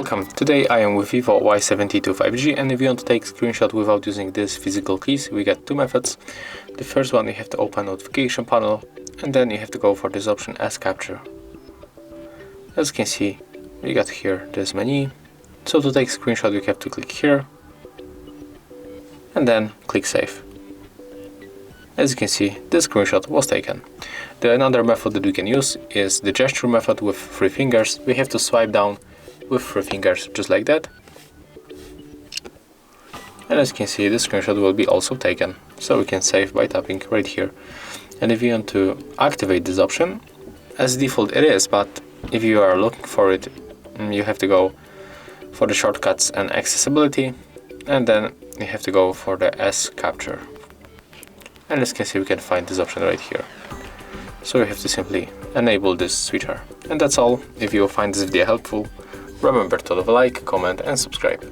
Welcome, today I am with VIVO Y72 5G, and if you want to take screenshot without using these physical keys, we got two methods. The first one, you have to open notification panel, and then you have to go for this option as capture. As you can see, we got here this menu. So to take screenshot you have to click here and then click save. As you can see, this screenshot was taken. Another method that we can use is the gesture method with 3 fingers. We have to swipe down with 3 fingers, just like that. And as you can see, this screenshot will be also taken. So we can save by tapping right here. And if you want to activate this option, as default it is, but if you are looking for it, you have to go for the shortcuts and accessibility, and then you have to go for the S capture. And as you can see, we can find this option right here. So you have to simply enable this switcher. And that's all. If you find this video helpful, remember to leave a like, comment and subscribe.